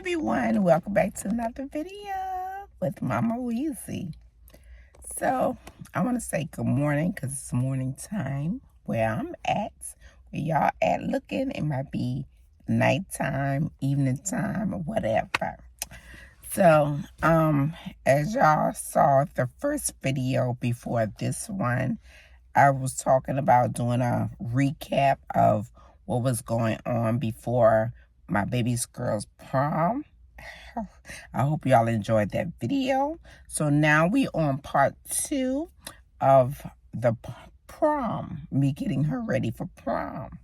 everyone, welcome back to another video with Mama Weesie. So I want to say good morning because it's morning time where I'm at. Where y'all at looking, it might be nighttime, evening time, or whatever. So as y'all saw the first video before this one, I was talking about doing a recap of what was going on before my baby's girl's prom. I hope y'all enjoyed that video. So now we on part 2 of the prom, me getting her ready for prom.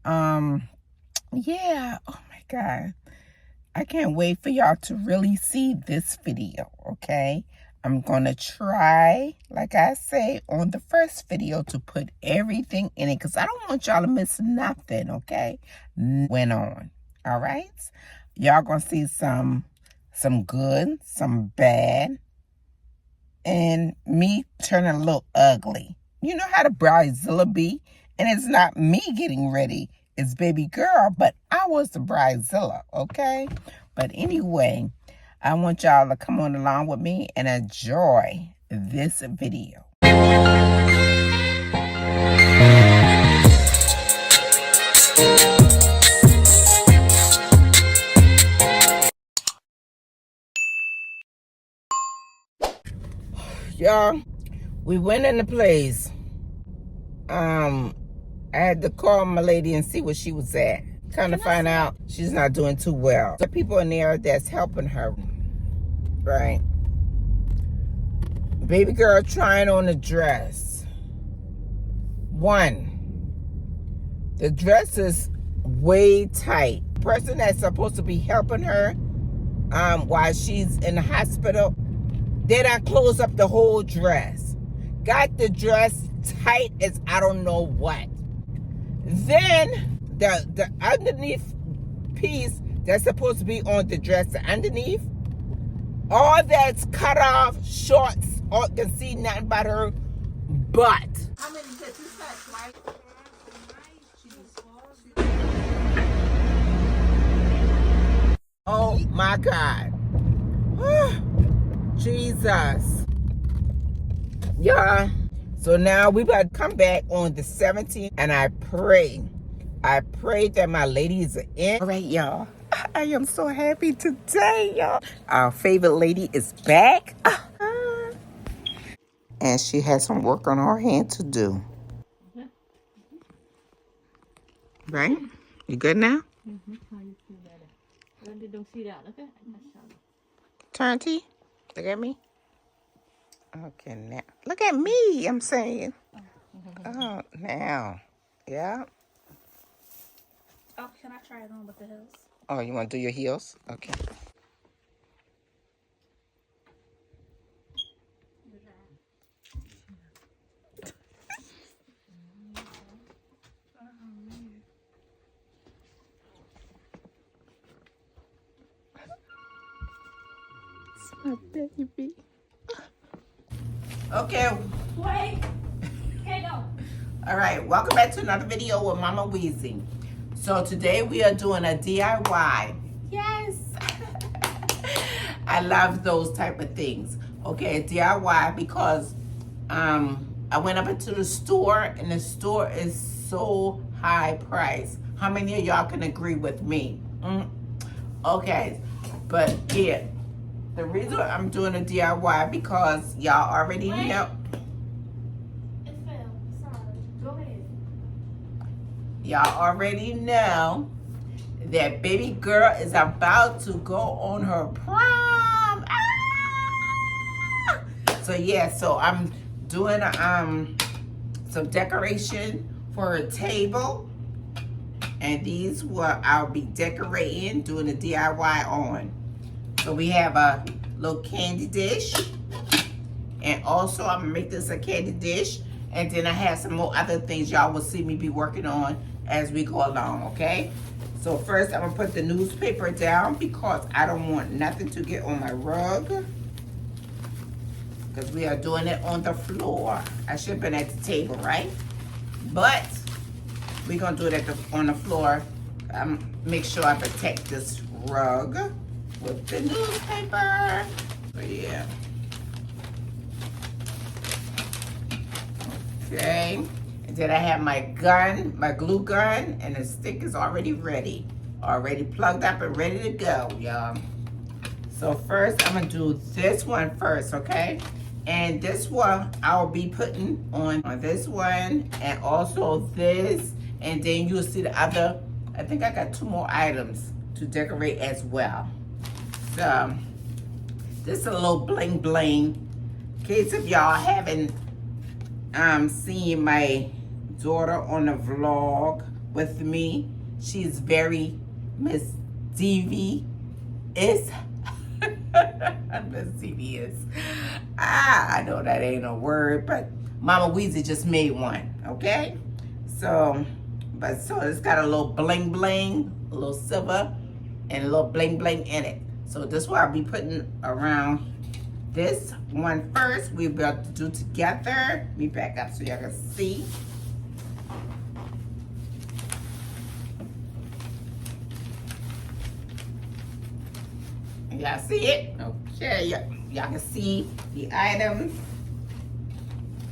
Yeah, oh my God. I can't wait for y'all to really see this video, okay? I'm going to try, like I say on the first video, to put everything in it because I don't want y'all to miss nothing, okay? Went on, all right? Y'all going to see some good, some bad, and me turning a little ugly. You know how the bridezilla be? And it's not me getting ready. It's baby girl, but I was the bridezilla, okay? But anyway, I want y'all to come on along with me and enjoy this video. Y'all, we went in the place. I had to call my lady and see where she was at. Kind of find out she's not doing too well. The people in there that's helping her, right? Baby girl trying on a dress. One, the dress is way tight. Person that's supposed to be helping her while she's in the hospital, they done close up the whole dress. Got the dress tight as I don't know what. Then the underneath piece that's supposed to be on the dress, the underneath, all that's cut off, shorts, all can see nothing but her butt. How many did you touch, right? Oh my God. Jesus. Yeah. So now we about to come back on the 17th, and I pray that my ladies are in. All right, y'all. I am so happy today, y'all. Our favorite lady is back. And she has some work on her hand to do. Right? You good now? Turn T. Look at me. Okay, now. Look at me, I'm saying. Oh, now. Yeah. Oh, can I try it on with the heels? Oh, you want to do your heels? Okay. It's my baby. Okay. Wait. Okay, go. All right. Welcome back to another video with Mama Weesie. So today we are doing a DIY. Yes. I love those type of things. Okay, DIY because I went up into the store and the store is so high price. How many of y'all can agree with me? Okay, but yeah, the reason I'm doing a DIY because y'all already know. It fell. Sorry. Go ahead. Y'all already know that baby girl is about to go on her prom. So yeah, so I'm doing some decoration for her table, and these what I'll be decorating, doing a DIY on. So we have a little candy dish, and also I'm gonna make this a candy dish, and then I have some more other things y'all will see me be working on as we go along, okay? So first I'm gonna put the newspaper down because I don't want nothing to get on my rug, because we are doing it on the floor. I should have been at the table, right? But we're gonna do it on the floor. Make sure I protect this rug. with the newspaper. So yeah. Okay. And then I have my gun, my glue gun, and the stick is already ready. Already plugged up and ready to go, y'all. So first, I'm gonna do this one first, okay? And this one, I'll be putting on this one, and also this, and then you'll see the other. I think I got 2 more items to decorate as well. So, this is a little bling bling. In case if y'all haven't seen my daughter on the vlog with me, she's very Miss Devious. Miss Devious. I know that ain't a word, but Mama Weesie just made one, okay? So it's got a little bling bling, a little silver, and a little bling bling in it. So this is what I'll be putting around this one first. We're about to do together. Let me back up so y'all can see. Y'all see it? Okay, y'all can see the items.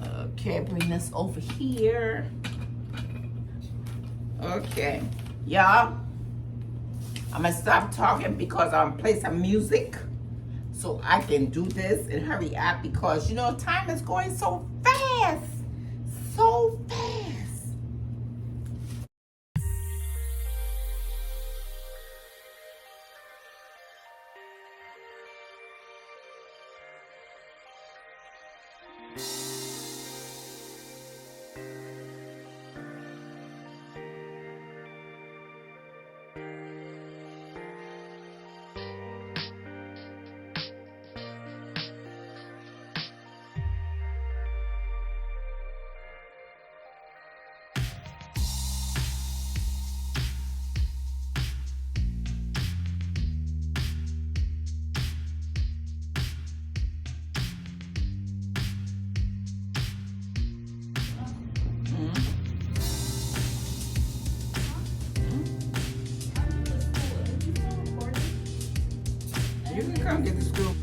Okay, bring this over here. Okay, y'all, I'm gonna stop talking because I'm gonna play some music so I can do this and hurry up because you know time is going so fast, so fast. You can come get the scoop.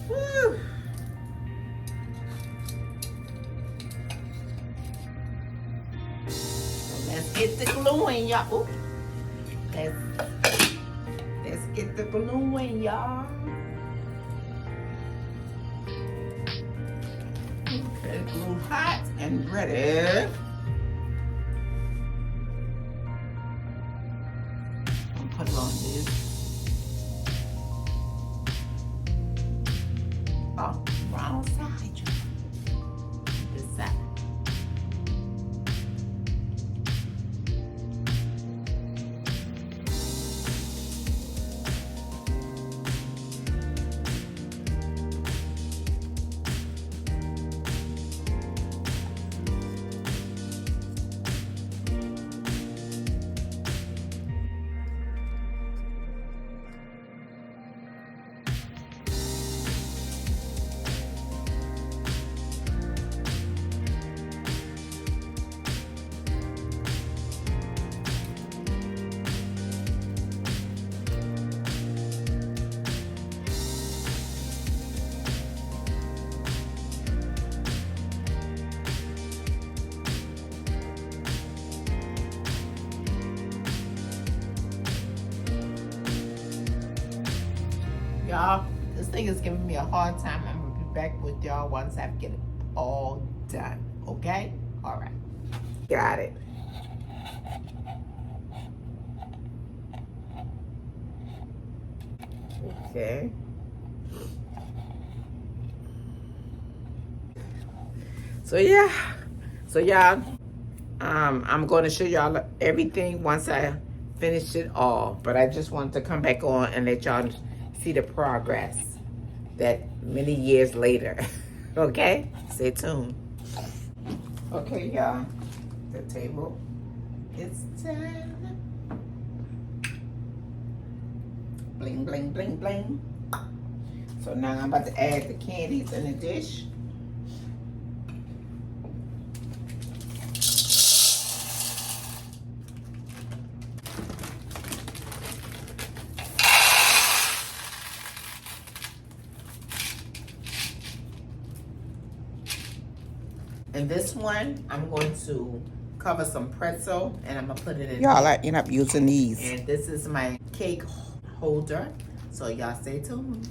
Woo. So let's get the glue in, y'all. Ooh. Let's get the glue in, y'all. Okay, glue hot and ready. I'll put it on this. Oh, wrong side. This side. Y'all, this thing is giving me a hard time. I'm gonna be back with y'all once I get it all done. Okay? All right. Got it. Okay. So yeah. So y'all, I'm going to show y'all everything once I finish it all. But I just wanted to come back on and let y'all see the progress that many years later. Okay? Stay tuned. Okay, y'all. The table is done. Bling, bling, bling, bling. So now I'm about to add the candies in the dish. And this one, I'm going to cover some pretzel and I'm gonna put it in. Y'all, I end up using these. And this is my cake holder. So y'all stay tuned.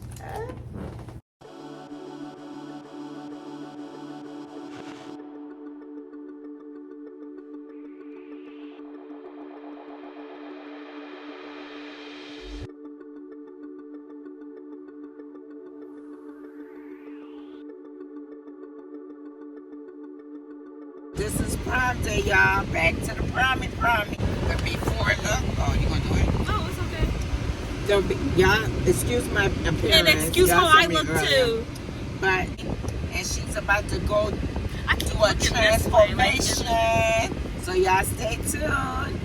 This is prom day, y'all. Back to the prom. But before oh, you gonna do it? Oh, it's okay. Don't be, y'all, excuse my appearance. And excuse y'all how I me look earlier. too. But, and she's about to go I keep do a looking this way, like, transformation. So y'all stay tuned.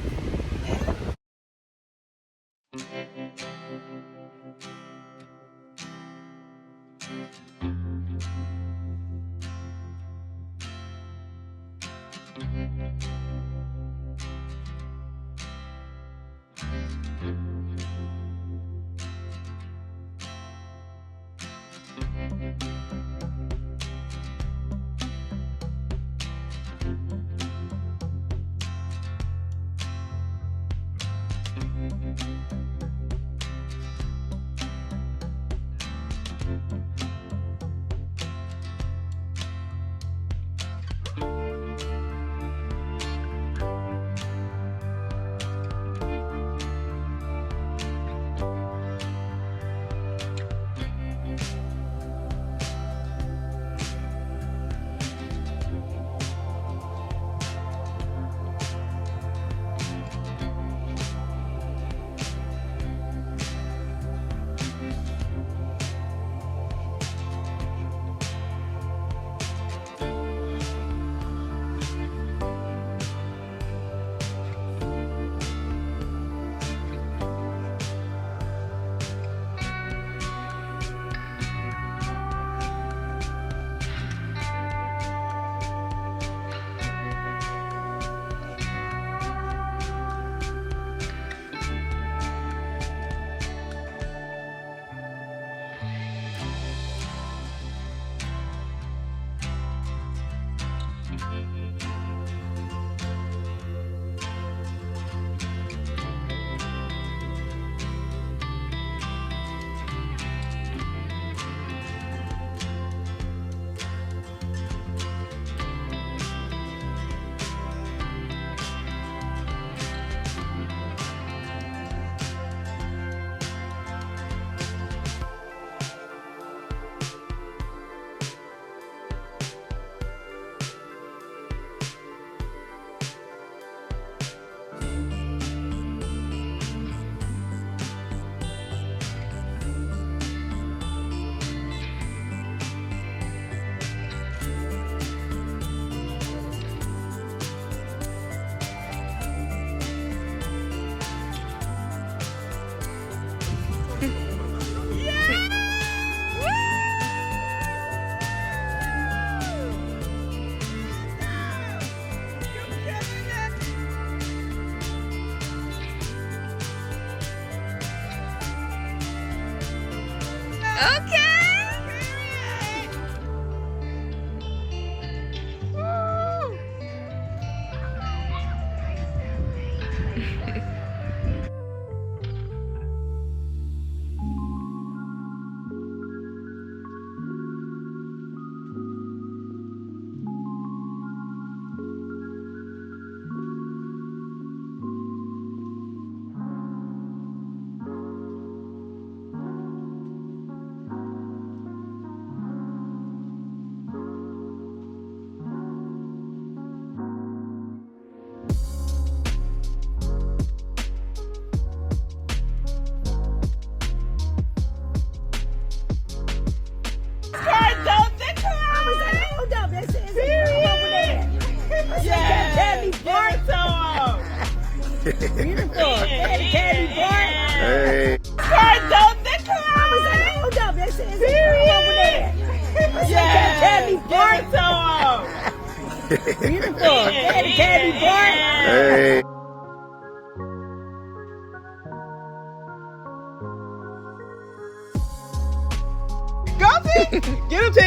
Beautiful. Daddy candy boy. Hey. Sorry, don't decline. I was like, hold up. They said, period. Over there. Yeah. Candy boy. Beautiful. Daddy candy boy. Hey. Go, T. Get him, T.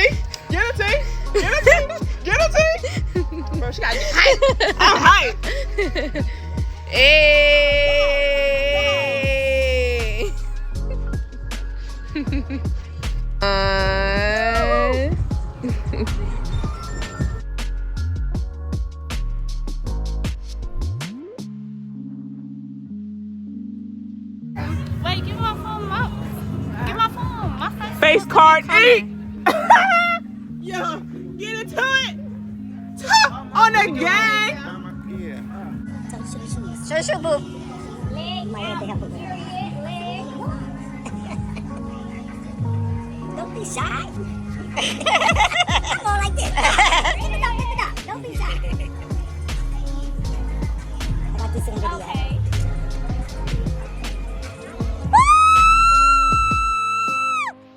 Get him, T. Get him, T. Get him, T. Bro, she got to get hype. I'm hype. Hey. Wait, give my phone up. Give my phone. My Face card, eat. Yo, get into it. On the gang. Shoo boo. Don't be shy. Come on like this. Lift it up. Don't be shy. I got this in the video. Okay.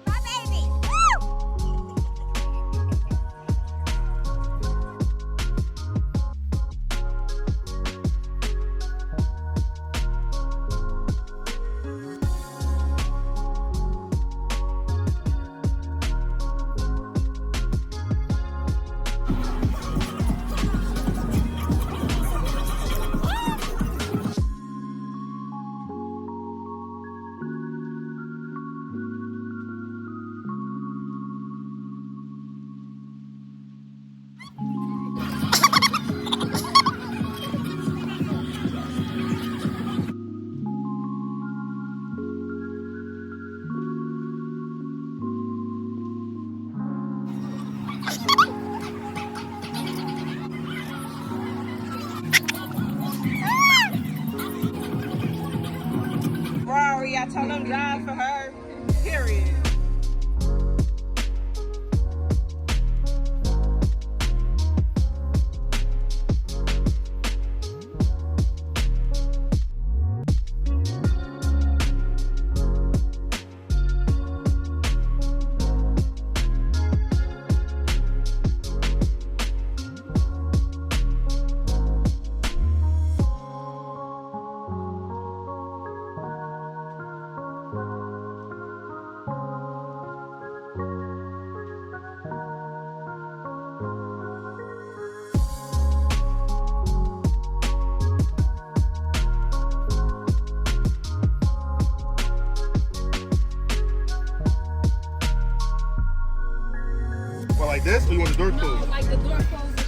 My baby. Rory, I told them drive for her. Period. Well, like this, or you want the door closed? Like the door closed.